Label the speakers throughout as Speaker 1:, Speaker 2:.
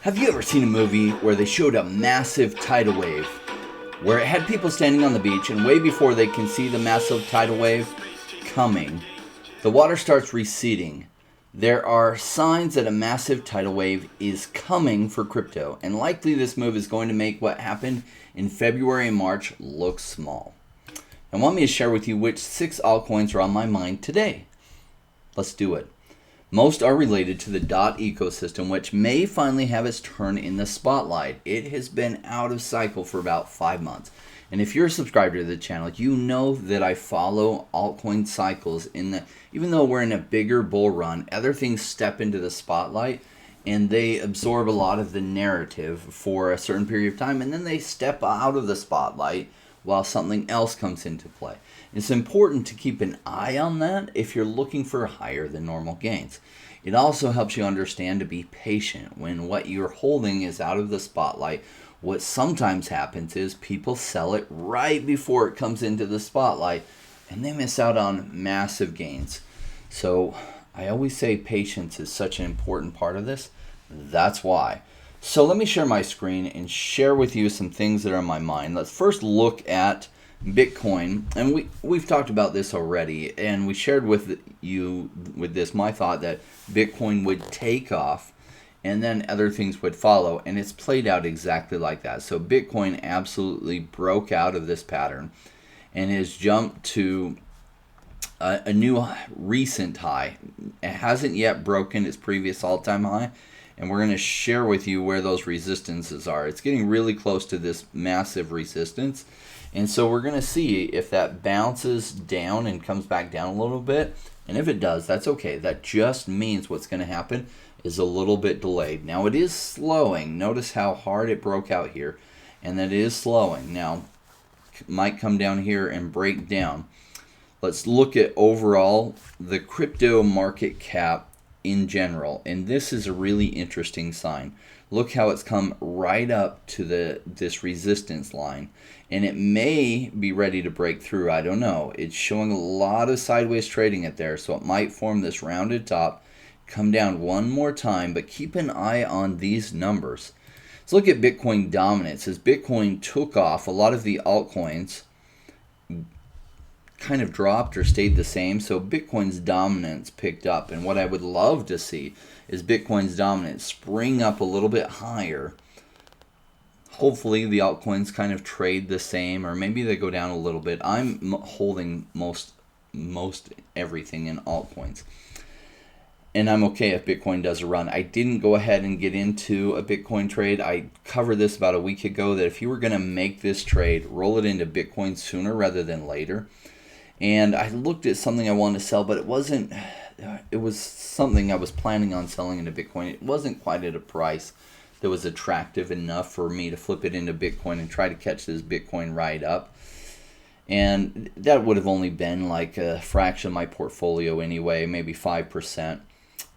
Speaker 1: Have you ever seen a movie where they showed a massive tidal wave, where it had people standing on the beach, and way before they can see the massive tidal wave coming, the water starts receding? There are signs that a massive tidal wave is coming for crypto, and likely this move is going to make what happened in February and March look small. I want me to share with you which 6 altcoins are on my mind today. Let's do it. Most are related to the DOT ecosystem, which may finally have its turn in the spotlight. It has been out of cycle for about 5 months. And if you're a subscriber to the channel, you know that I follow altcoin cycles. Even though we're in a bigger bull run, other things step into the spotlight and they absorb a lot of the narrative for a certain period of time, and then they step out of the spotlight while something else comes into play. It's important to keep an eye on that if you're looking for higher than normal gains. It also helps you understand to be patient when what you're holding is out of the spotlight. What sometimes happens is people sell it right before it comes into the spotlight and they miss out on massive gains. So I always say patience is such an important part of this. That's why. So let me share my screen and share with you some things that are on my mind. Let's first look at Bitcoin, and we've talked about this already, and we shared with you with this my thought that Bitcoin would take off and then other things would follow, and it's played out exactly like that. So Bitcoin absolutely broke out of this pattern and has jumped to a new recent high. It hasn't yet broken its previous all-time high, and we're going to share with you where those resistances are. It's getting really close to this massive resistance. And so we're going to see if that bounces down and comes back down a little bit. And if it does, that's okay. That just means what's going to happen is a little bit delayed. Now it is slowing. Notice how hard it broke out here. And that is slowing. Now, it might come down here and break down. Let's look at overall the crypto market cap in general, and this is a really interesting sign. Look how it's come right up to this resistance line, and it may be ready to break through. I don't know. It's showing a lot of sideways trading at there, so it might form this rounded top, come down one more time, but keep an eye on these numbers. Let's look at Bitcoin dominance. As Bitcoin took off, a lot of the altcoins kind of dropped or stayed the same, so Bitcoin's dominance picked up. And what I would love to see is Bitcoin's dominance spring up a little bit higher. Hopefully the altcoins kind of trade the same, or maybe they go down a little bit. I'm holding most everything in altcoins, and I'm okay if Bitcoin does a run. I didn't go ahead and get into a Bitcoin trade. I covered this about a week ago, that if you were going to make this trade, roll it into Bitcoin sooner rather than later. And I looked at something I wanted to sell, but it was something I was planning on selling into Bitcoin. It wasn't quite at a price that was attractive enough for me to flip it into Bitcoin and try to catch this Bitcoin ride up. And that would have only been like a fraction of my portfolio anyway, maybe 5%,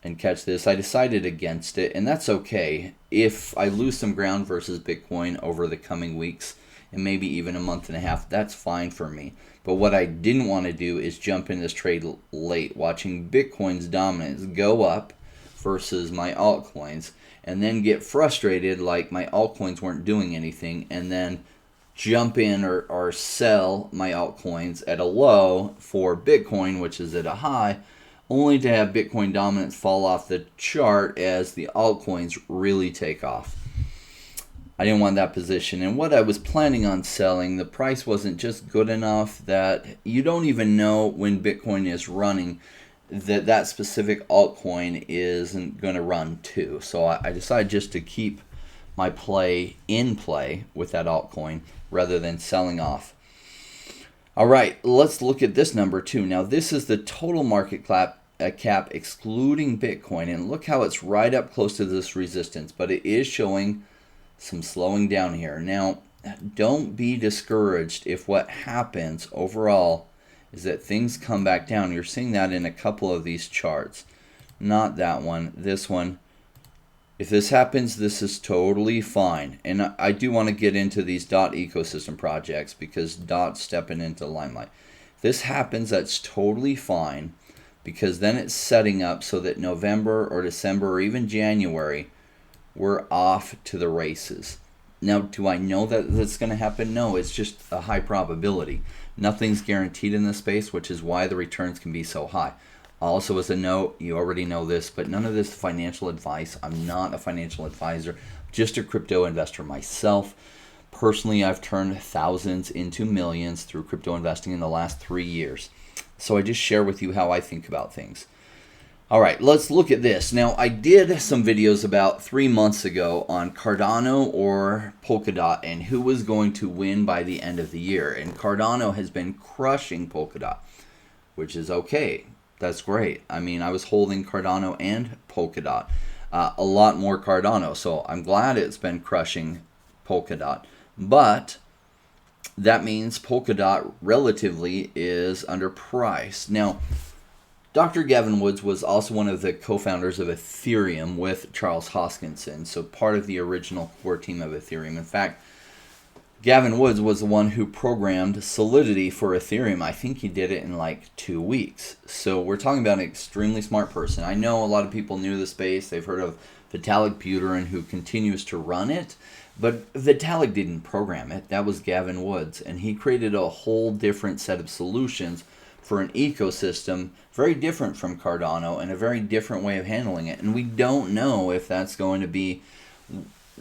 Speaker 1: and catch this. I decided against it, and that's okay. If I lose some ground versus Bitcoin over the coming weeks, and maybe even a month and a half, that's fine for me. But what I didn't want to do is jump in this trade late, watching Bitcoin's dominance go up versus my altcoins, and then get frustrated like my altcoins weren't doing anything, and then jump in or sell my altcoins at a low for Bitcoin, which is at a high, only to have Bitcoin dominance fall off the chart as the altcoins really take off. I didn't want that position, and what I was planning on selling, the price wasn't just good enough that you don't even know when Bitcoin is running that specific altcoin isn't going to run too. So I decided just to keep my play in play with that altcoin rather than selling off. All right, let's look at this number too. Now this is the total market cap excluding Bitcoin, and look how it's right up close to this resistance, but it is showing some slowing down here. Now, don't be discouraged if what happens overall is that things come back down. You're seeing that in a couple of these charts. Not that one, this one. If this happens, this is totally fine. And I do want to get into these DOT ecosystem projects because DOT's stepping into the limelight. If this happens, that's totally fine, because then it's setting up so that November or December or even January we're off to the races. Now, do I know that that's going to happen? No, it's just a high probability. Nothing's guaranteed in this space, which is why the returns can be so high. Also, as a note, you already know this, but none of this is financial advice. I'm not a financial advisor, just a crypto investor myself. Personally, I've turned thousands into millions through crypto investing in the last 3 years. So I just share with you how I think about things. All right, let's look at this. Now, I did some videos about 3 months ago on Cardano or Polkadot and who was going to win by the end of the year. And Cardano has been crushing Polkadot, which is okay. That's great. I mean, I was holding Cardano and Polkadot, a lot more Cardano. So I'm glad it's been crushing Polkadot. But that means Polkadot relatively is underpriced. Now, Dr. Gavin Woods was also one of the co-founders of Ethereum with Charles Hoskinson, so part of the original core team of Ethereum. In fact, Gavin Woods was the one who programmed Solidity for Ethereum. I think he did it in like 2 weeks. So we're talking about an extremely smart person. I know a lot of people new to the space. They've heard of Vitalik Buterin, who continues to run it. But Vitalik didn't program it. That was Gavin Woods. And he created a whole different set of solutions for an ecosystem very different from Cardano and a very different way of handling it. And we don't know if that's going to be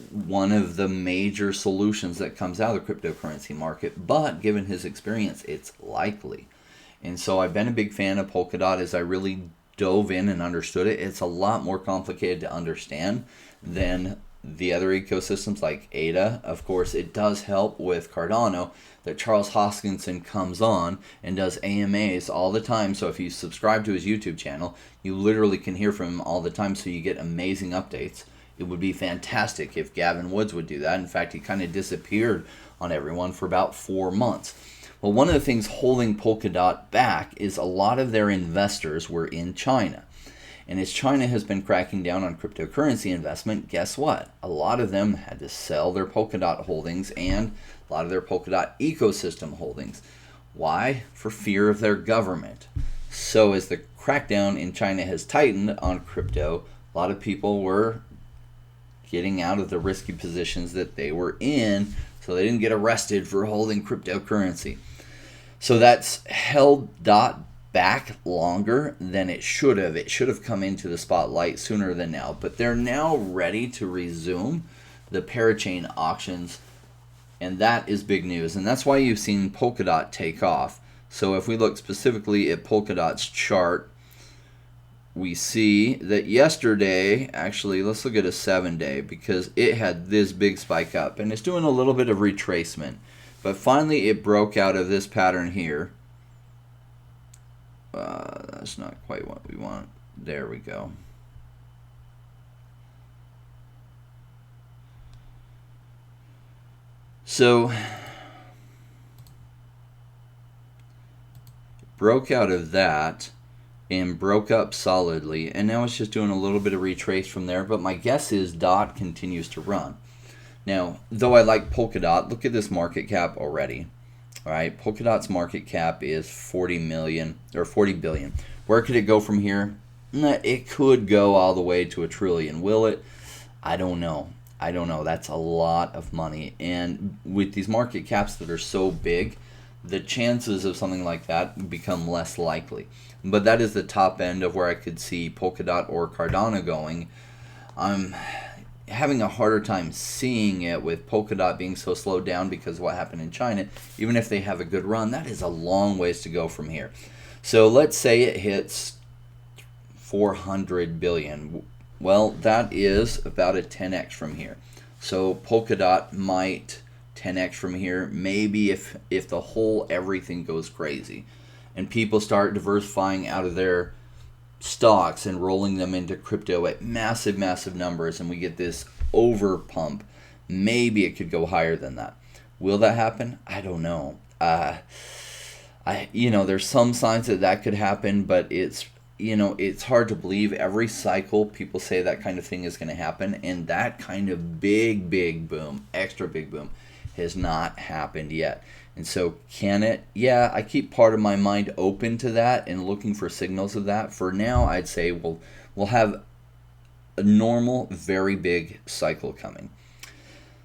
Speaker 1: one of the major solutions that comes out of the cryptocurrency market. But given his experience, it's likely. And so I've been a big fan of Polkadot as I really dove in and understood it. It's a lot more complicated to understand than the other ecosystems like ADA. Of course, it does help with Cardano that Charles Hoskinson comes on and does AMAs all the time. So if you subscribe to his YouTube channel, you literally can hear from him all the time, so you get amazing updates. It would be fantastic if Gavin Woods would do that. In fact, he kind of disappeared on everyone for about 4 months. Well, one of the things holding Polkadot back is a lot of their investors were in China. And as China has been cracking down on cryptocurrency investment, guess what? A lot of them had to sell their Polkadot holdings and a lot of their Polkadot ecosystem holdings. Why? For fear of their government. So as the crackdown in China has tightened on crypto, a lot of people were getting out of the risky positions that they were in so they didn't get arrested for holding cryptocurrency. So that's held DOT back longer than it should have. It should have come into the spotlight sooner than now. But they're now ready to resume the parachain auctions, and that is big news. And that's why you've seen Polkadot take off. So if we look specifically at Polkadot's chart, we see that yesterday, actually, let's look at a 7-day, because it had this big spike up. And it's doing a little bit of retracement. But finally, it broke out of this pattern here. That's not quite what we want. There we go. So, broke out of that and broke up solidly, and now it's just doing a little bit of retrace from there, but my guess is DOT continues to run. Now, though I like Polkadot, look at this market cap already. All right, Polkadot's market cap is 40 million or 40 billion. Where could it go from here? It could go all the way to $1 trillion. Will it? I don't know. I don't know. That's a lot of money. And with these market caps that are so big, the chances of something like that become less likely. But that is the top end of where I could see Polkadot or Cardano going. I'm having a harder time seeing it with Polkadot being so slowed down because of what happened in China. Even if they have a good run, that is a long ways to go from here. So let's say it hits 400 billion. Well, that is about a 10x from here. So Polkadot might 10x from here, maybe if the whole everything goes crazy and people start diversifying out of their stocks and rolling them into crypto at massive numbers, and we get this over pump. Maybe it could go higher than that. Will that happen? I don't know. There's some signs that could happen, but it's hard to believe. Every cycle people say that kind of thing is going to happen, and that kind of big boom, extra big boom, has not happened yet. And so can it? Yeah, I keep part of my mind open to that and looking for signals of that. For now, I'd say we'll have a normal, very big cycle coming.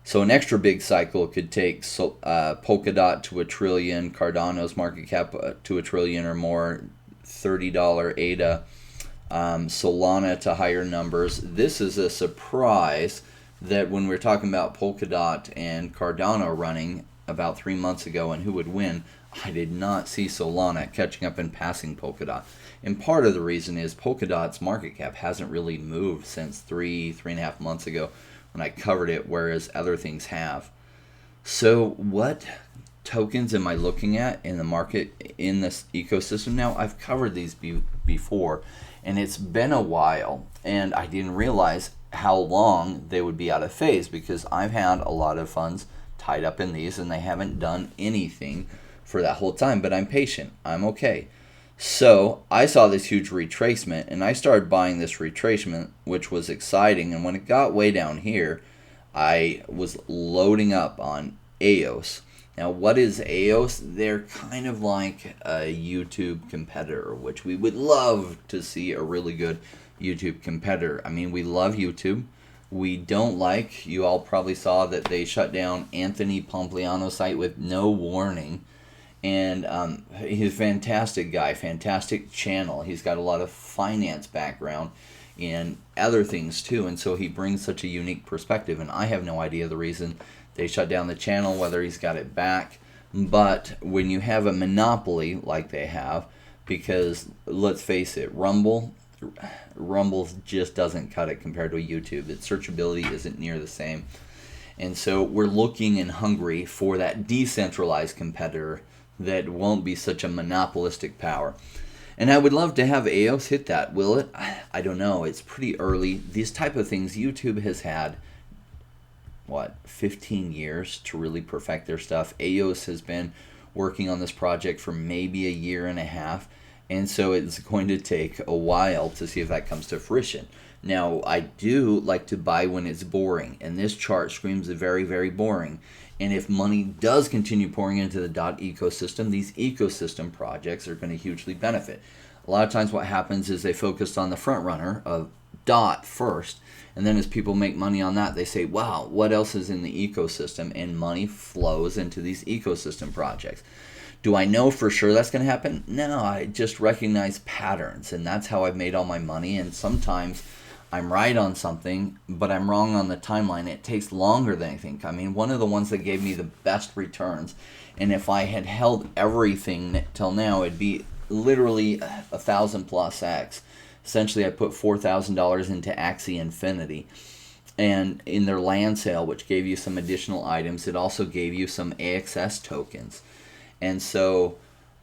Speaker 1: So an extra big cycle could take Polkadot to $1 trillion, Cardano's market cap to $1 trillion or more, $30 ADA, Solana to higher numbers. This is a surprise that when we're talking about Polkadot and Cardano running about 3 months ago and who would win, I did not see Solana catching up and passing Polkadot. And part of the reason is Polkadot's market cap hasn't really moved since 3.5 months ago when I covered it, whereas other things have. So what tokens am I looking at in the market in this ecosystem now? I've covered these before, and it's been a while, and I didn't realize how long they would be out of phase because I've had a lot of funds tied up in these and they haven't done anything for that whole time, but I'm patient. I'm okay. So I saw this huge retracement and I started buying this retracement, which was exciting. And when it got way down here, I was loading up on AIOZ. Now, what is AIOZ? They're kind of like a YouTube competitor, which we would love to see a really good YouTube competitor. I mean, we love YouTube. We don't like, you all probably saw that they shut down Anthony Pompliano's site with no warning. And he's a fantastic guy, fantastic channel. He's got a lot of finance background and other things too. And so he brings such a unique perspective. And I have no idea the reason they shut down the channel, whether he's got it back. But when you have a monopoly like they have, because let's face it, Rumble just doesn't cut it compared to YouTube. Its searchability isn't near the same. And so we're looking and hungry for that decentralized competitor that won't be such a monopolistic power. And I would love to have AIOZ hit that. Will it? I don't know. It's pretty early. These type of things, YouTube has had, 15 years to really perfect their stuff. AIOZ has been working on this project for maybe a year and a half. And so it's going to take a while to see if that comes to fruition. Now, I do like to buy when it's boring. And this chart screams very, very boring. And if money does continue pouring into the DOT ecosystem, these ecosystem projects are going to hugely benefit. A lot of times what happens is they focus on the front runner of DOT first. And then as people make money on that, they say, wow, what else is in the ecosystem? And money flows into these ecosystem projects. Do I know for sure that's going to happen? No, I just recognize patterns. And that's how I've made all my money. And sometimes I'm right on something, but I'm wrong on the timeline. It takes longer than I think. I mean, one of the ones that gave me the best returns, and if I had held everything till now, it'd be literally 1,000+ X. Essentially, I put $4,000 into Axie Infinity, and in their land sale, which gave you some additional items, it also gave you some AXS tokens. And so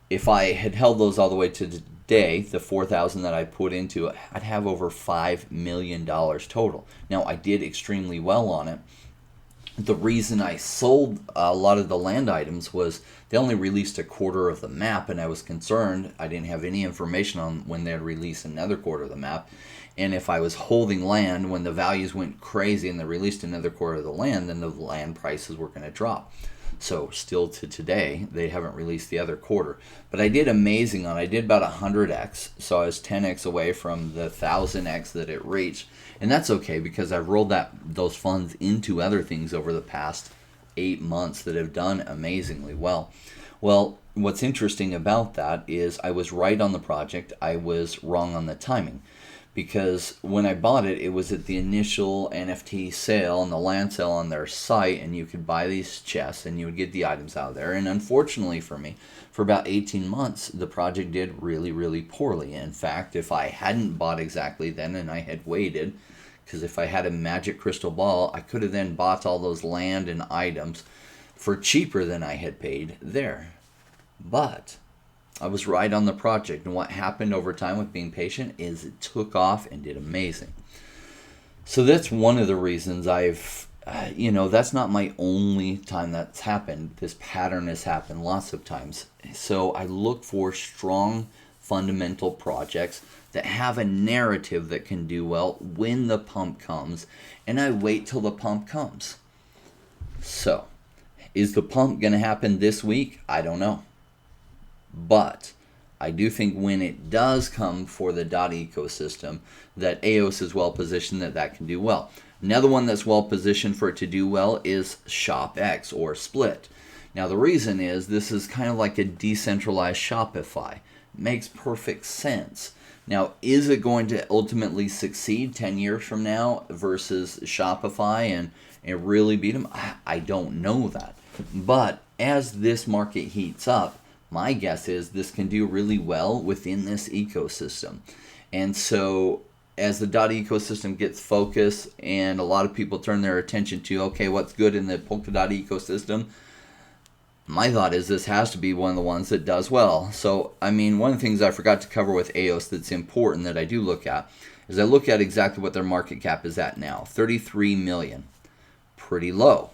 Speaker 1: if I had held those all the way to today, the 4,000 that I put into it, I'd have over $5 million total. Now, I did extremely well on it. The reason I sold a lot of the land items was they only released a quarter of the map, and I was concerned. I didn't have any information on when they'd release another quarter of the map. And if I was holding land when the values went crazy and they released another quarter of the land, then the land prices were going to drop. So still to today, they haven't released the other quarter. But I did amazing on it. I did about 100x, so I was 10x away from the 1,000x that it reached. And that's okay because I've rolled those funds into other things over the past 8 months that have done amazingly well. Well, what's interesting about that is I was right on the project. I was wrong on the timing. Because when I bought it, it was at the initial NFT sale and the land sale on their site, and you could buy these chests and you would get the items out of there. And unfortunately for me, for about 18 months, the project did really, really poorly. In fact, if I hadn't bought exactly then and I had waited, because if I had a magic crystal ball, I could have then bought all those land and items for cheaper than I had paid there. But I was right on the project, and what happened over time with being patient is it took off and did amazing. So that's one of the reasons that's not my only time that's happened. This pattern has happened lots of times. So I look for strong fundamental projects that have a narrative that can do well when the pump comes, and I wait till the pump comes. So, is the pump going to happen this week? I don't know. But I do think when it does come for the dot ecosystem, that AIOZ is well positioned that can do well. Another one that's well positioned for it to do well is Shopx or Split. Now the reason is this is kind of like a decentralized Shopify. It makes perfect sense. Now, is it going to ultimately succeed 10 years from now versus Shopify and really beat them? I don't know that. But as this market heats up, my guess is this can do really well within this ecosystem. And so as the dot ecosystem gets focused and a lot of people turn their attention to, okay, what's good in the Polkadot ecosystem, my thought is this has to be one of the ones that does well. So, I mean, one of the things I forgot to cover with AIOZ that's important that I do look at is I look at exactly what their market cap is at now. 33 million. Pretty low.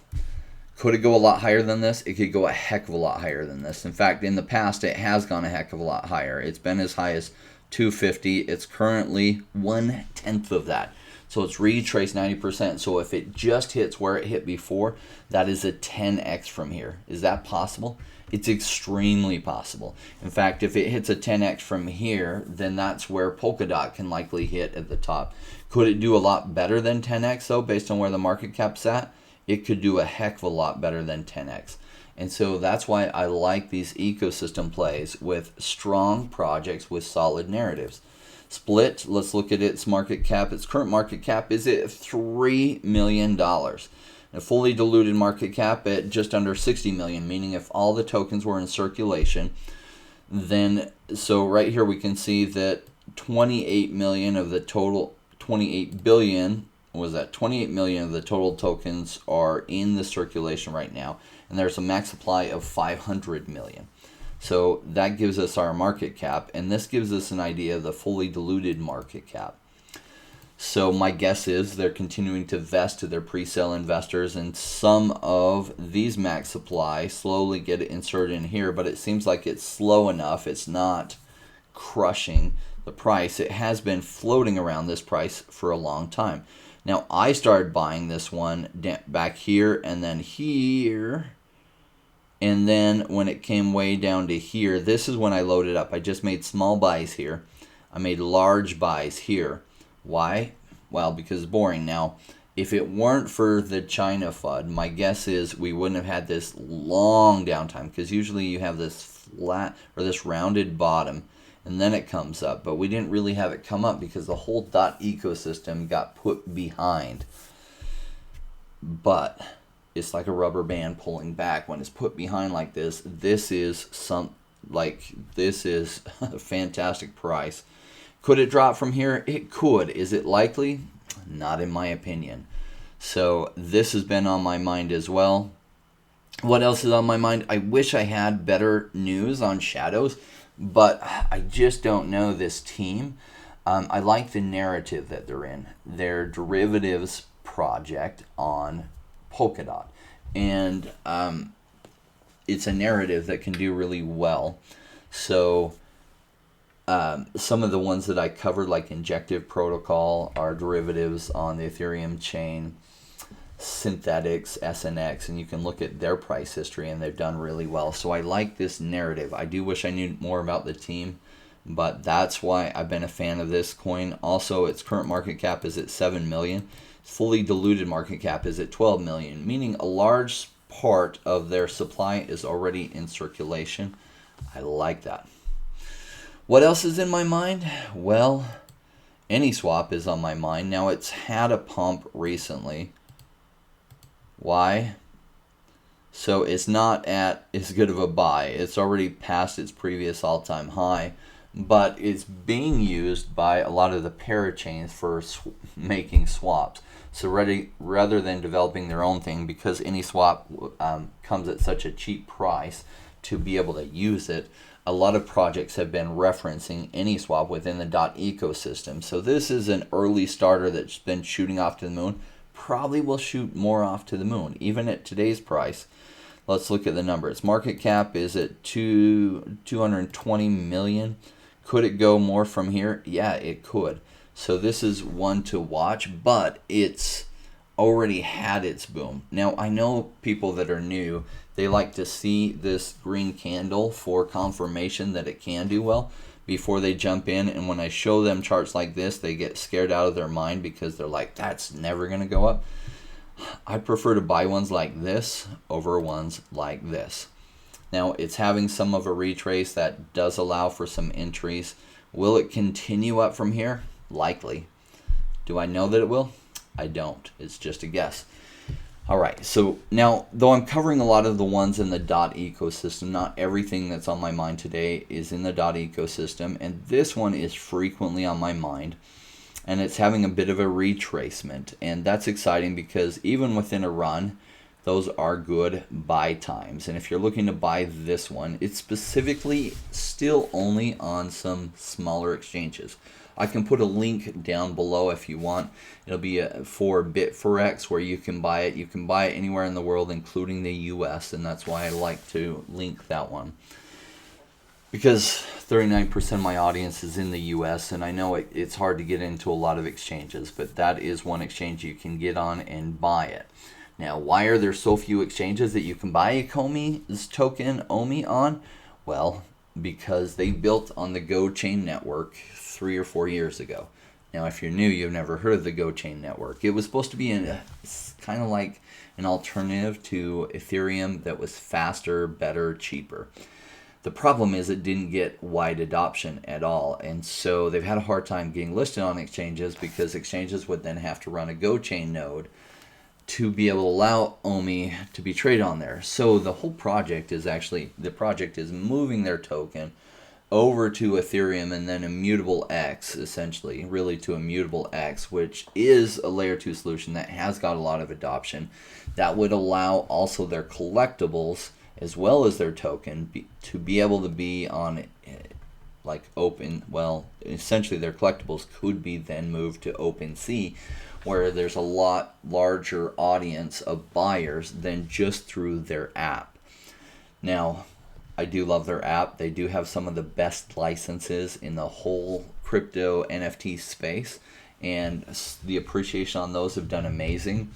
Speaker 1: Could it go a lot higher than this? It could go a heck of a lot higher than this. In fact, in the past, it has gone a heck of a lot higher. It's been as high as 250. It's currently 1/10 of that. So it's retraced 90%. So if it just hits where it hit before, that is a 10x from here. Is that possible? It's extremely possible. In fact, if it hits a 10x from here, then that's where Polkadot can likely hit at the top. Could it do a lot better than 10x though, based on where the market cap's at? It could do a heck of a lot better than 10x. And so that's why I like these ecosystem plays with strong projects with solid narratives. Split, let's look at its market cap. Its current market cap is at $3 million. A fully diluted market cap at just under 60 million, meaning if all the tokens were in circulation, then, so right here we can see that 28 million of the total, 28 billion, was that 28 million of the total tokens are in the circulation right now, and there's a max supply of 500 million. So that gives us our market cap, and this gives us an idea of the fully diluted market cap. So my guess is they're continuing to vest to their pre-sale investors, and some of these max supply slowly get inserted in here, but it seems like it's slow enough. It's not crushing the price. It has been floating around this price for a long time. Now, I started buying this one back here and then here. And then when it came way down to here, this is when I loaded up. I just made small buys here. I made large buys here. Why? Well, because it's boring. Now, if it weren't for the China FUD, my guess is we wouldn't have had this long downtime, because usually you have this flat or this rounded bottom and then it comes up. But we didn't really have it come up because the whole dot ecosystem got put behind. But it's like a rubber band pulling back. When it's put behind like this, this is a fantastic price. Could it drop from here? It could. Is it likely? Not in my opinion. So this has been on my mind as well. What else is on my mind? I wish I had better news on Shadows, but I just don't know this team. I like the narrative that they're in. Their derivatives project on Polkadot. And it's a narrative that can do really well. So some of the ones that I covered, like Injective Protocol, are derivatives on the Ethereum chain, Synthetics, SNX, and you can look at their price history, and they've done really well. So I like this narrative. I do wish I knew more about the team, but that's why I've been a fan of this coin. Also, its current market cap is at 7 million. Fully diluted market cap is at 12 million, meaning a large part of their supply is already in circulation. I like that. What else is in my mind? Well, Anyswap is on my mind. Now, it's had a pump recently. Why? So it's not at as good of a buy. It's already past its previous all-time high, but it's being used by a lot of the parachains for making swaps. So rather than developing their own thing, because Anyswap comes at such a cheap price to be able to use it, a lot of projects have been referencing Anyswap within the dot ecosystem. So this is an early starter that's been shooting off to the moon. Probably will shoot more off to the moon, even at today's price. Let's look at the number. Its market cap is at 220 million. Could it go more from here? Yeah, it could. So this is one to watch, but it's already had its boom. Now, I know people that are new, they like to see this green candle for confirmation that it can do well before they jump in. And when I show them charts like this, they get scared out of their mind because they're like, that's never going to go up. I prefer to buy ones like this over ones like this. Now, it's having some of a retrace that does allow for some entries. Will it continue up from here? Likely. Do I know that it will? I don't. It's just a guess. All right, so now, though I'm covering a lot of the ones in the DOT ecosystem, not everything that's on my mind today is in the DOT ecosystem, and this one is frequently on my mind, and it's having a bit of a retracement, and that's exciting because even within a run, those are good buy times. And if you're looking to buy this one, it's specifically still only on some smaller exchanges. I can put a link down below if you want. It'll be for Bitforex where you can buy it. You can buy it anywhere in the world, including the US, and that's why I like to link that one. Because 39% of my audience is in the US, and I know it's hard to get into a lot of exchanges, but that is one exchange you can get on and buy it. Now, why are there so few exchanges that you can buy a Comi's token OMI on? Well, because they built on the GoChain network 3 or 4 years ago. Now, if you're new, you've never heard of the GoChain network. It was supposed to be kind of like an alternative to Ethereum that was faster, better, cheaper. The problem is it didn't get wide adoption at all, and so they've had a hard time getting listed on exchanges because exchanges would then have to run a GoChain node to be able to allow OMI to be traded on there. So the whole project is moving their token over to Ethereum and then Immutable X, essentially, really to Immutable X, which is a layer 2 solution that has got a lot of adoption. That would allow also their collectibles as well as their token to be able to be on like open, well, essentially their collectibles could be then moved to OpenSea, where there's a lot larger audience of buyers than just through their app. Now, I do love their app. They do have some of the best licenses in the whole crypto NFT space, and the appreciation on those have done amazing.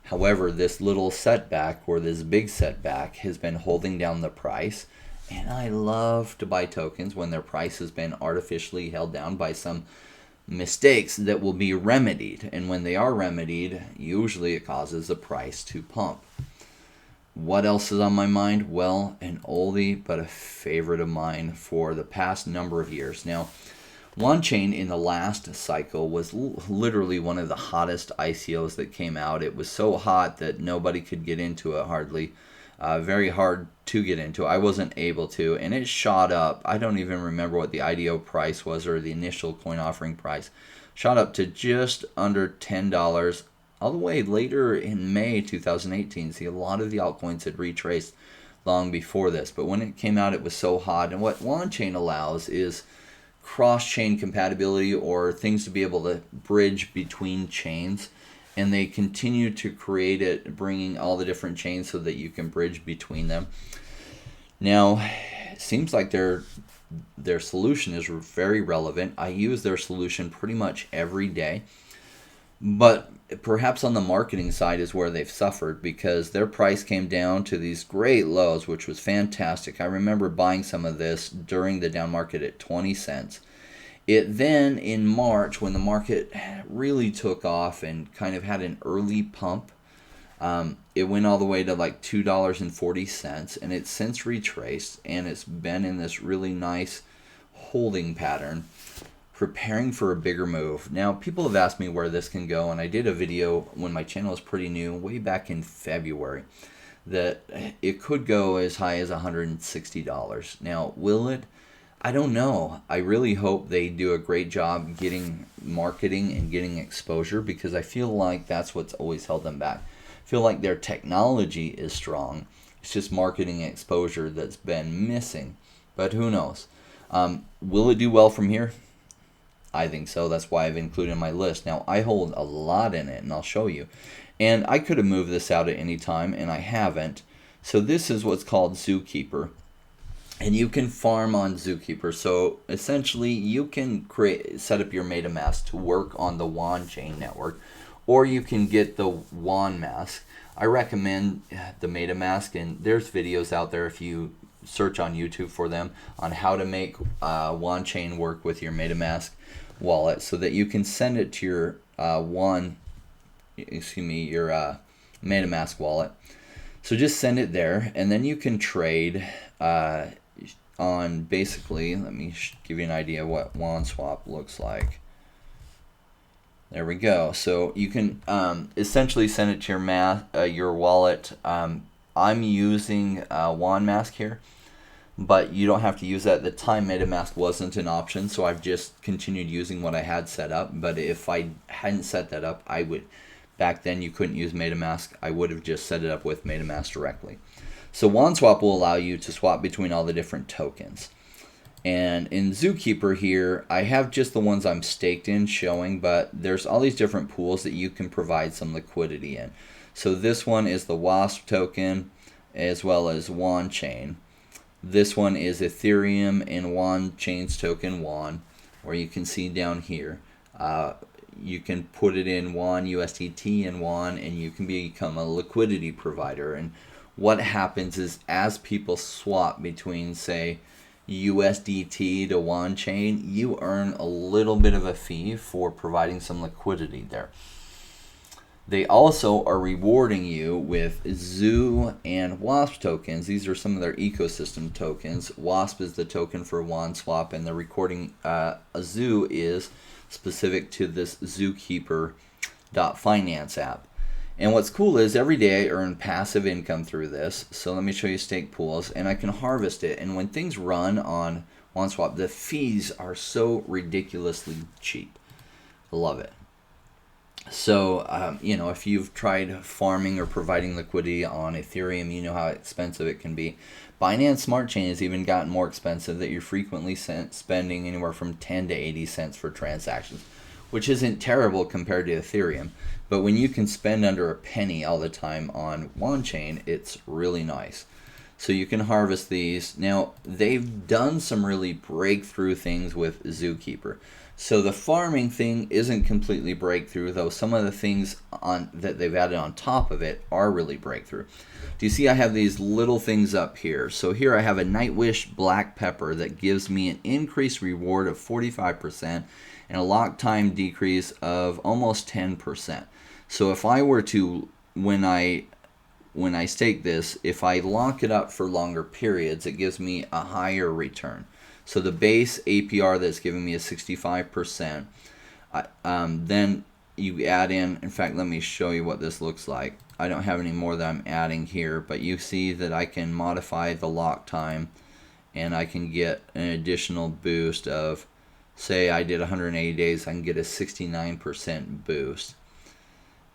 Speaker 1: However, this little setback, or this big setback, has been holding down the price. And I love to buy tokens when their price has been artificially held down by some mistakes that will be remedied. And when they are remedied, usually it causes the price to pump. What else is on my mind? Well, an oldie but a favorite of mine for the past number of years. Now, Wanchain in the last cycle was literally one of the hottest ICOs that came out. It was so hot that nobody could get into it hardly. Very hard to get into. I wasn't able to, and it shot up. I don't even remember what the IDO price was or the initial coin offering price. Shot up to just under $10 all the way later in May 2018. See, a lot of the altcoins had retraced long before this, but when it came out, it was so hot. And what Wanchain allows is cross-chain compatibility, or things to be able to bridge between chains. And they continue to create it, bringing all the different chains so that you can bridge between them. Now, it seems like their solution is very relevant. I use their solution pretty much every day. But perhaps on the marketing side is where they've suffered, because their price came down to these great lows, which was fantastic. I remember buying some of this during the down market at 20 cents. It then, in March, when the market really took off and kind of had an early pump, it went all the way to like $2.40, and it's since retraced, and it's been in this really nice holding pattern, preparing for a bigger move. Now, people have asked me where this can go, and I did a video when my channel was pretty new, way back in February, that it could go as high as $160. Now, will it? I don't know. I really hope they do a great job getting marketing and getting exposure, because I feel like that's what's always held them back. I feel like their technology is strong. It's just marketing and exposure that's been missing. But who knows? Will it do well from here? I think so. That's why I've included it in my list. Now, I hold a lot in it, and I'll show you. And I could have moved this out at any time, and I haven't. So this is what's called Zookeeper. And you can farm on Zookeeper. So essentially, you can set up your MetaMask to work on the Wanchain network, or you can get the wand mask. I recommend the MetaMask, and there's videos out there if you search on YouTube for them on how to make Wanchain work with your MetaMask wallet so that you can send it to your your MetaMask wallet. So just send it there, and then you can trade on basically, let me give you an idea of what Anyswap looks like. There we go. So you can essentially send it to your wallet. I'm using WandMask here, but you don't have to use that. At the time, MetaMask wasn't an option, so I've just continued using what I had set up. But if I hadn't set that up, I would. Back then, you couldn't use MetaMask. I would have just set it up with MetaMask directly. So Wanchain will allow you to swap between all the different tokens. And in Zookeeper here, I have just the ones I'm staked in showing, but there's all these different pools that you can provide some liquidity in. So this one is the WASP token as well as Wanchain. This one is Ethereum and Wanchain's token WAN, where you can see down here. You can put it in WAN, USDT, and WAN, and you can become a liquidity provider. And what happens is as people swap between, say, USDT to Wanchain, you earn a little bit of a fee for providing some liquidity there. They also are rewarding you with Zoo and WASP tokens. These are some of their ecosystem tokens. WASP is the token for Wanchain, and the recording Zoo is specific to this Zookeeper.finance app. And what's cool is every day I earn passive income through this. So let me show you stake pools, and I can harvest it. And when things run on Anyswap, the fees are so ridiculously cheap. I love it. So, if you've tried farming or providing liquidity on Ethereum, you know how expensive it can be. Binance Smart Chain has even gotten more expensive, that you're frequently spending anywhere from 10 to 80 cents for transactions, which isn't terrible compared to Ethereum. But when you can spend under a penny all the time on Wanchain, it's really nice. So you can harvest these. Now, they've done some really breakthrough things with Zookeeper. So the farming thing isn't completely breakthrough, though some of the things that they've added on top of it are really breakthrough. Do you see I have these little things up here? So here I have a Nightwish Black Pepper that gives me an increased reward of 45% and a lock time decrease of almost 10%. So if I were to, when I stake this, if I lock it up for longer periods, it gives me a higher return. So the base APR that's giving me is 65%. Then you add in fact, let me show you what this looks like. I don't have any more that I'm adding here, but you see that I can modify the lock time, and I can get an additional boost of, say I did 180 days, I can get a 69% boost.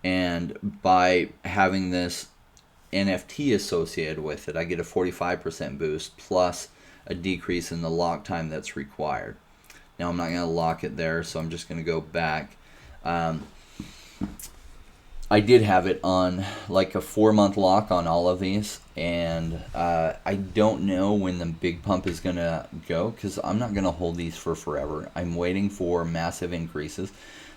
Speaker 1: And by having this NFT associated with it, I get a 45% boost plus a decrease in the lock time that's required. Now I'm not going to lock it there, so I'm just going to go back. I did have it on like a 4-month lock on all of these, and I don't know when the big pump is going to go, because I'm not going to hold these for forever. I'm waiting for massive increases,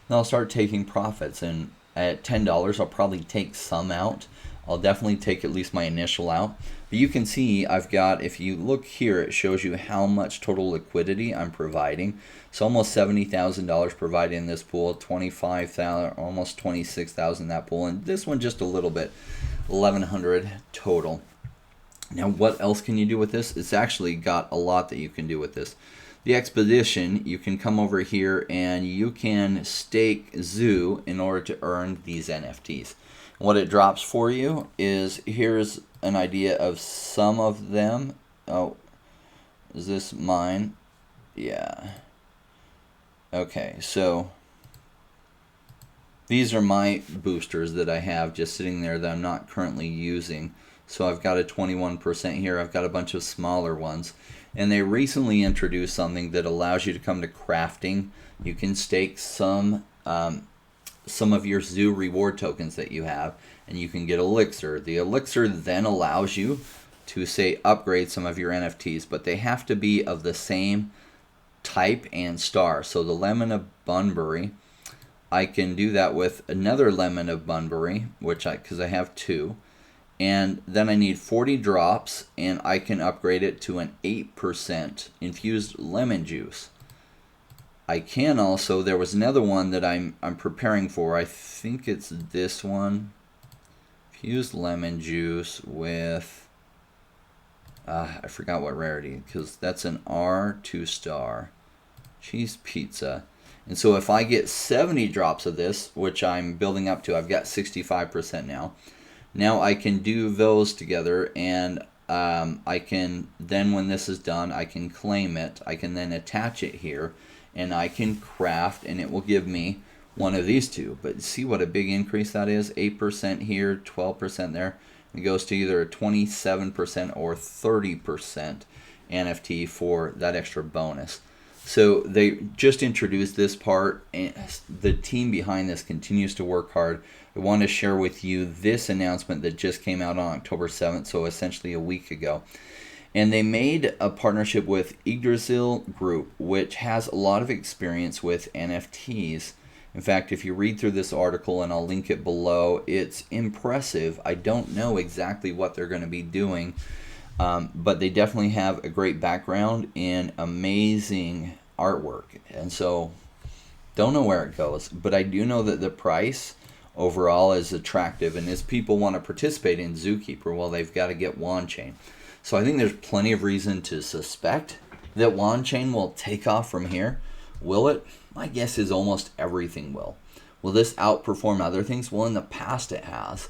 Speaker 1: and I'll start taking profits. And at $10, I'll probably take some out. I'll definitely take at least my initial out. But you can see I've got, if you look here, it shows you how much total liquidity I'm providing. So almost $70,000 provided in this pool, 25,000, almost 26,000 that pool, and this one just a little bit, 1,100 total. Now what else can you do with this? It's actually got a lot that you can do with this. The expedition, you can come over here and you can stake Zoo in order to earn these NFTs. What it drops for you is, here's an idea of some of them. Oh, is this mine? Yeah. Okay, so these are my boosters that I have just sitting there that I'm not currently using. So I've got a 21% here. I've got a bunch of smaller ones. And they recently introduced something that allows you to come to crafting. You can stake some of your Zoo reward tokens that you have, and you can get Elixir. The Elixir then allows you to, say, upgrade some of your NFTs, but they have to be of the same type and star. So the Lemon of Bunbury, I can do that with another lemon of Bunbury, because I have 2. And then I need 40 drops, and I can upgrade it to an 8% infused lemon juice. I can also, there was another one that I'm preparing for. I think it's this one. Infused lemon juice with, I forgot what rarity, because that's an R 2-star. Cheese pizza. And so if I get 70 drops of this, which I'm building up to, I've got 65% now. Now I can do those together, and I can, then when this is done, I can claim it. I can then attach it here, and I can craft, and it will give me one of these two. But see what a big increase that is? 8% here, 12% there. It goes to either 27% or 30% NFT for that extra bonus. So they just introduced this part, and the team behind this continues to work hard. I want to share with you this announcement that just came out on October 7th, so essentially a week ago. And they made a partnership with Yggdrasil Group, which has a lot of experience with NFTs. In fact, if you read through this article, and I'll link it below, it's impressive. I don't know exactly what they're going to be doing, but they definitely have a great background in amazing artwork. And so, don't know where it goes, but I do know that the price overall is attractive. And as people want to participate in Zookeeper, well, they've got to get Wanchain. So I think there's plenty of reason to suspect that Wanchain will take off from here. Will it? My guess is almost everything will. Will this outperform other things? Well, in the past it has.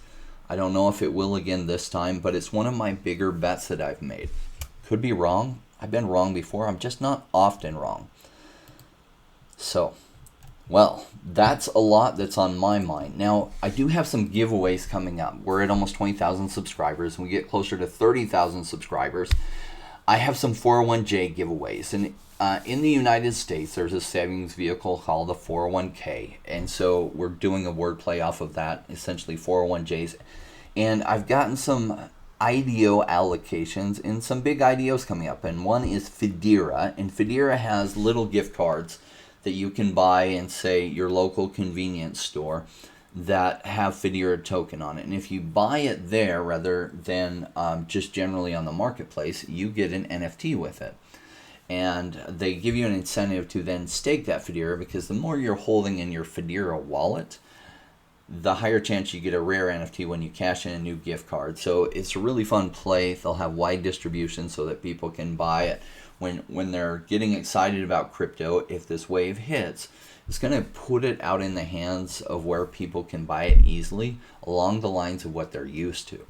Speaker 1: I don't know if it will again this time, but it's one of my bigger bets that I've made. Could be wrong. I've been wrong before. I'm just not often wrong. So, well, that's a lot that's on my mind. Now, I do have some giveaways coming up. We're at almost 20,000 subscribers, and we get closer to 30,000 subscribers. I have some 401j giveaways, and in the United States, there's a savings vehicle called a 401k, and so we're doing a wordplay off of that, essentially 401js. And I've gotten some IDO allocations and some big IDOs coming up, and one is Federa, and Federa has little gift cards that you can buy in, say, your local convenience store that have Federa token on it. And if you buy it there rather than just generally on the marketplace, you get an NFT with it. And they give you an incentive to then stake that Federa, because the more you're holding in your Federa wallet, the higher chance you get a rare NFT when you cash in a new gift card. So it's a really fun play. They'll have wide distribution so that people can buy it when they're getting excited about crypto. If this wave hits, it's going to put it out in the hands of where people can buy it easily along the lines of what they're used to.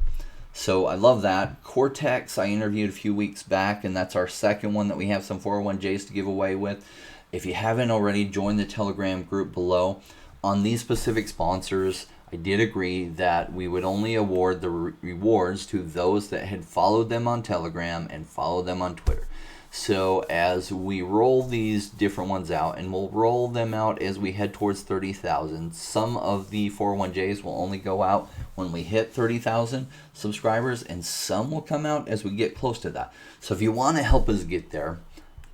Speaker 1: So I love that. Cortex, I interviewed a few weeks back, and that's our second one that we have some 401js to give away with. If you haven't already, join the Telegram group below. On these specific sponsors, I did agree that we would only award the rewards to those that had followed them on Telegram and followed them on Twitter. So as we roll these different ones out, and we'll roll them out as we head towards 30,000, some of the 401js will only go out when we hit 30,000 subscribers, and some will come out as we get close to that. So if you want to help us get there,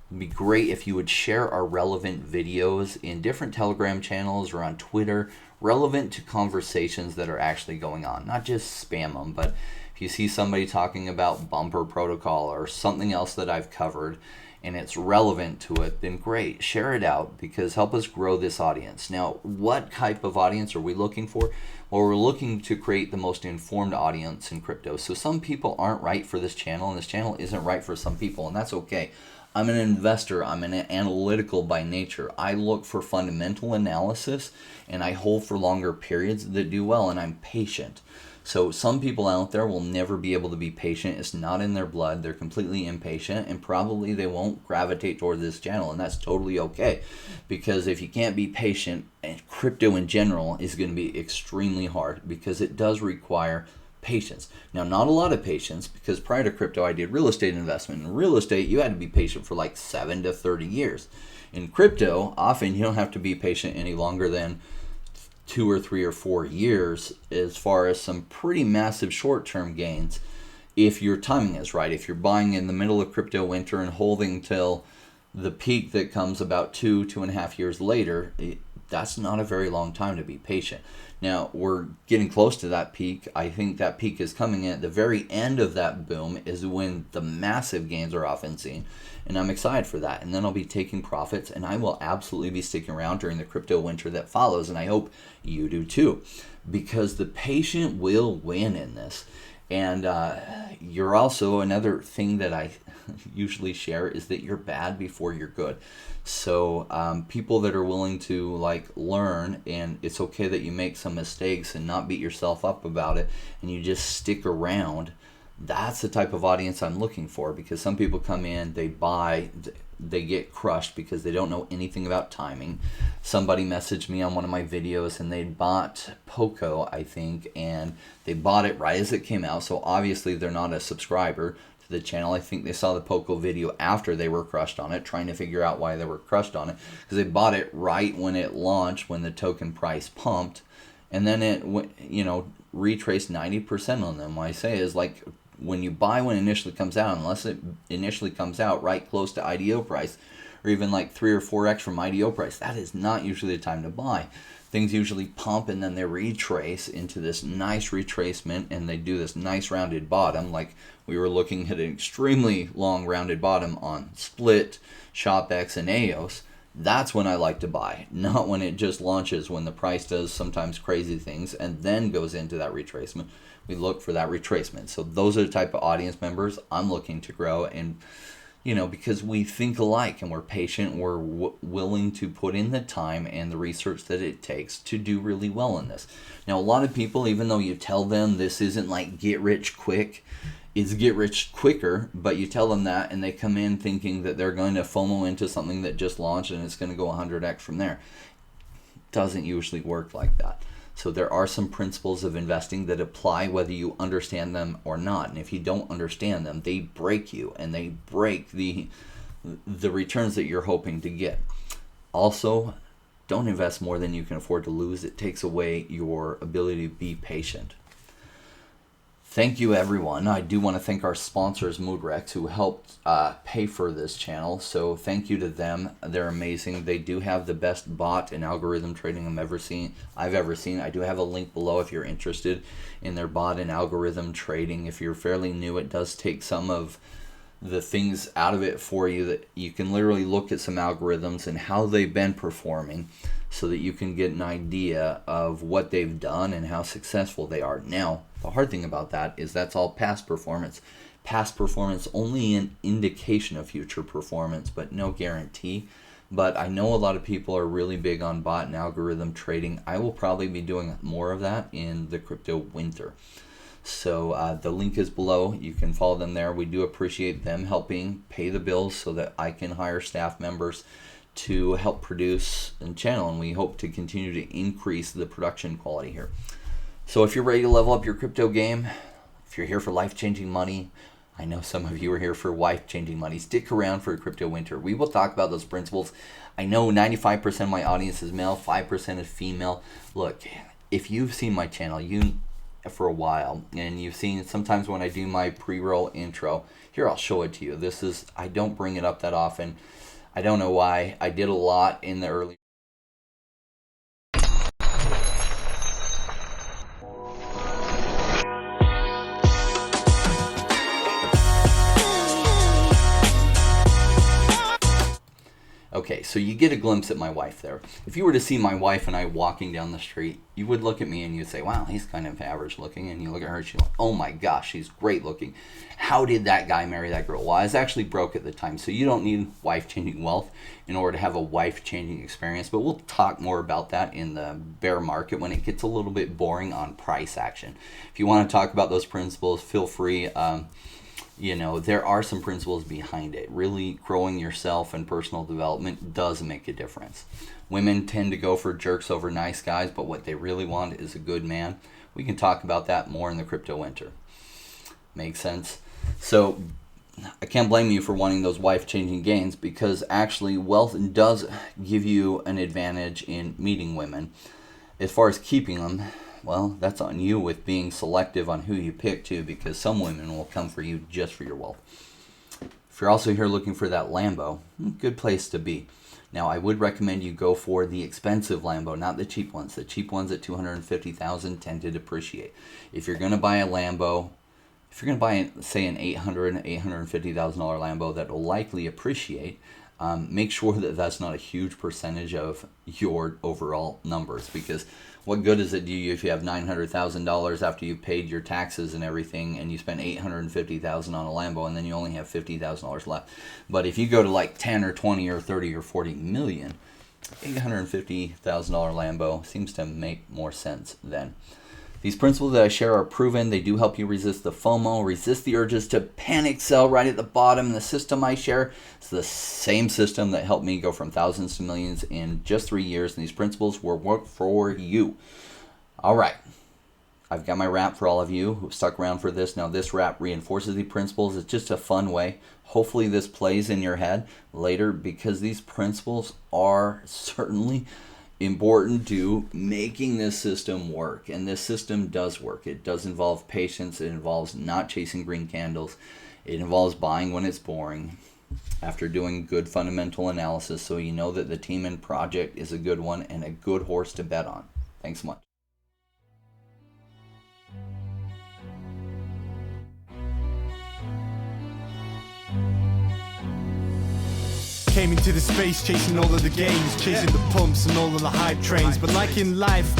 Speaker 1: it'd be great if you would share our relevant videos in different Telegram channels or on Twitter, relevant to conversations that are actually going on. Not just spam them, but if you see somebody talking about bumper protocol or something else that I've covered and it's relevant to it, then great, share it out, because help us grow this audience. Now, what type of audience are we looking for? Well, we're looking to create the most informed audience in crypto. So some people aren't right for this channel, and this channel isn't right for some people, and that's okay. I'm an investor. I'm an analytical by nature. I look for fundamental analysis, and I hold for longer periods that do well, and I'm patient. So some people out there will never be able to be patient. It's not in their blood. They're completely impatient, and probably they won't gravitate toward this channel, and that's totally okay. Because if you can't be patient, and crypto in general is going to be extremely hard, because it does require patience. Now, not a lot of patience, because prior to crypto, I did real estate investment. In real estate, you had to be patient for like 7 to 30 years. In crypto, often you don't have to be patient any longer than 2 or 3 or 4 years, as far as some pretty massive short-term gains, if your timing is right. If you're buying in the middle of crypto winter and holding till the peak that comes about 2.5 years later, that's not a very long time to be patient. Now, we're getting close to that peak. I think that peak is coming in. At the very end of that boom is when the massive gains are often seen. And I'm excited for that. And then I'll be taking profits, and I will absolutely be sticking around during the crypto winter that follows. And I hope you do too, because the patient will win in this. And you're also, another thing that I usually share is that you're bad before you're good. So people that are willing to like learn, and it's okay that you make some mistakes and not beat yourself up about it, and you just stick around, that's the type of audience I'm looking for. Because some people come in, they buy, they get crushed because they don't know anything about timing. Somebody messaged me on one of my videos, and they bought Poco, I think, and they bought it right as it came out. So obviously they're not a subscriber to the channel. I think they saw the Poco video after they were crushed on it, trying to figure out why they were crushed on it, because they bought it right when it launched, when the token price pumped, and then it, you know, retraced 90% on them. What I say is, like, when you buy when it initially comes out, unless it initially comes out right close to IDO price, or even like 3 or 4x from IDO price, that is not usually the time to buy. Things usually pump, and then they retrace into this nice retracement, and they do this nice rounded bottom. Like we were looking at an extremely long rounded bottom on Split, Shopx, and AIOZ. That's when I like to buy, not when it just launches, when the price does sometimes crazy things and then goes into that retracement. We look for that retracement. So those are the type of audience members I'm looking to grow. And, you know, because we think alike and we're patient, we're willing to put in the time and the research that it takes to do really well in this. Now, a lot of people, even though you tell them this isn't like get rich quick, it's get rich quicker, but you tell them that and they come in thinking that they're going to FOMO into something that just launched and it's going to go 100x from there. It doesn't usually work like that. So there are some principles of investing that apply whether you understand them or not. And if you don't understand them, they break you, and they break the returns that you're hoping to get. Also, don't invest more than you can afford to lose. It takes away your ability to be patient. Thank you, everyone. I do want to thank our sponsors, Moodrex, who helped pay for this channel. So thank you to them. They're amazing. They do have the best bot and algorithm trading I've ever seen. I do have a link below if you're interested in their bot and algorithm trading. If you're fairly new, it does take some of the things out of it for you, that you can literally look at some algorithms and how they've been performing, so that you can get an idea of what they've done and how successful they are. Now, the hard thing about that is that's all past performance. Past performance only an indication of future performance, but no guarantee. But I know a lot of people are really big on bot and algorithm trading. I will probably be doing more of that in the crypto winter. So the link is below. You can follow them there. We do appreciate them helping pay the bills so that I can hire staff members to help produce and channel, and we hope to continue to increase the production quality here. So if you're ready to level up your crypto game, if you're here for life-changing money, I know some of you are here for life-changing money, stick around for crypto winter. We will talk about those principles. I know 95% of my audience is male, 5% is female. Look, if you've seen my channel for a while, and you've seen sometimes when I do my pre-roll intro, here I'll show it to you. I don't bring it up that often. I don't know why. I did a lot in the early. Okay, so you get a glimpse at my wife there. If you were to see my wife and I walking down the street, you would look at me and you'd say, wow, he's kind of average looking. And you look at her, she's like, oh my gosh, she's great looking. How did that guy marry that girl? Well, I was actually broke at the time, so you don't need wife-changing wealth in order to have a wife-changing experience. But we'll talk more about that in the bear market when it gets a little bit boring on price action. If you want to talk about those principles, feel free. You know, there are some principles behind it. Really growing yourself and personal development does make a difference. Women tend to go for jerks over nice guys, but what they really want is a good man. We can talk about that more in the crypto winter. Makes sense? So I can't blame you for wanting those wife-changing gains, because actually wealth does give you an advantage in meeting women. As far as keeping them, well, that's on you with being selective on who you pick too, because some women will come for you just for your wealth. If you're also here looking for that Lambo, good place to be. Now, I would recommend you go for the expensive Lambo, not the cheap ones. The cheap ones at $250,000 tend to depreciate. If you're going to buy a Lambo, if you're going to buy, say, an $850,000 Lambo that will likely appreciate, make sure that that's not a huge percentage of your overall numbers, because what good does it do you if you have $900,000 after you've paid your taxes and everything, and you spend $850,000 on a Lambo, and then you only have $50,000 left? But if you go to like 10 or 20 or 30 or 40 million, $850,000 Lambo seems to make more sense then. These principles that I share are proven. They do help you resist the FOMO, resist the urges to panic sell right at the bottom. The system I share is the same system that helped me go from thousands to millions in just 3 years. And these principles will work for you. All right. I've got my rap for all of you who stuck around for this. Now, this rap reinforces the principles. It's just a fun way. Hopefully this plays in your head later, because these principles are certainly important to making this system work. And this system does work. It does involve patience. It involves not chasing green candles. It involves buying when it's boring after doing good fundamental analysis, so you know that the team and project is a good one and a good horse to bet on. Thanks so much.
Speaker 2: Came into the space chasing all of the gains, chasing the pumps and all of the hype trains. But like in life,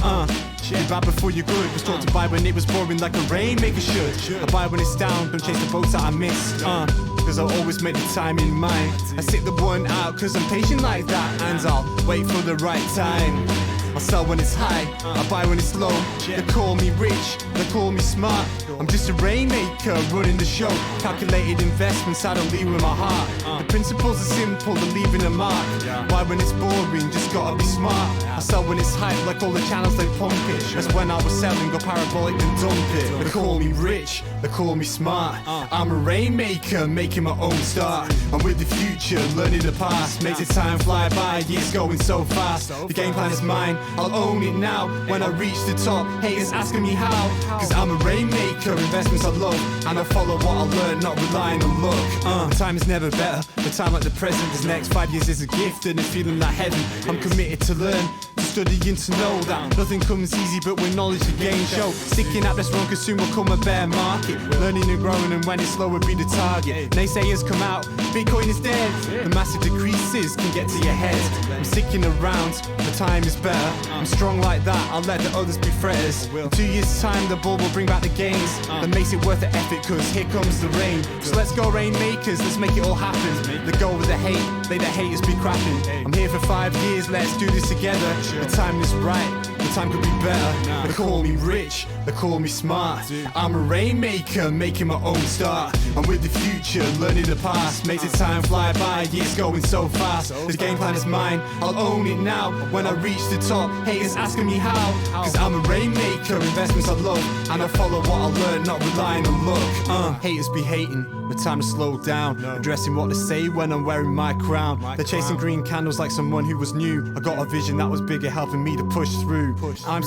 Speaker 2: you buy before you're good. Was taught to buy when it was boring, like a rainmaker should. I buy when it's down, don't chase the boats that I miss. Cause I'll always make the time in mind. I sit the one out cause I'm patient like that, and I'll wait for the right time. I sell when it's high, I buy when it's low. They call me rich, they call me smart. I'm just a rainmaker running the show. Calculated investments, I don't lead with my heart. The principles are simple, they're leaving a mark. Why when it's boring, just gotta be smart. I sell when it's hype, like all the channels they pump it. That's when I was selling, go parabolic and dump it. They call me rich, they call me smart. I'm a rainmaker, making my own start. I'm with the future, learning the past. Makes the time fly by, years going so fast. The game plan is mine, I'll own it now. When I reach the top, haters asking me how. Cause I'm a rainmaker, investments I love, and I follow what I learn, not relying on luck. The time is never better, the time like the present. This next 5 years is a gift and a feeling like heaven. I'm committed to learn, to study and to know that nothing comes easy, but with knowledge to gain show. Sticking at this wrong, cause soon will come a bear market. Learning and growing, and when it's slow will be the target. Naysayers come out, Bitcoin is dead. The massive decreases can get to your head. I'm sticking around, the time is better. I'm strong like that, I'll let the others be fretters. In 2 years time the bull will bring back the gains. That makes it worth the effort, cause here comes the rain. So let's go rainmakers, let's make it all happen. Let go with the hate, let the haters be crapping. I'm here for 5 years, let's do this together. The time is right, the time could be better. They call me rich, they call me smart. I'm a rainmaker, making my own start. I'm with the future, learning the past. Makes the time fly by, years going so fast. The game plan is mine, I'll own it now. When I reach the top, haters asking me how. Cause I'm a rainmaker, investments I love, and I follow what I learn, not relying on luck. Haters be hating, the time to slow down. Addressing what they say when I'm wearing my crown. They're chasing green candles like someone who was new. I got a vision that was bigger, helping me to push through. I'm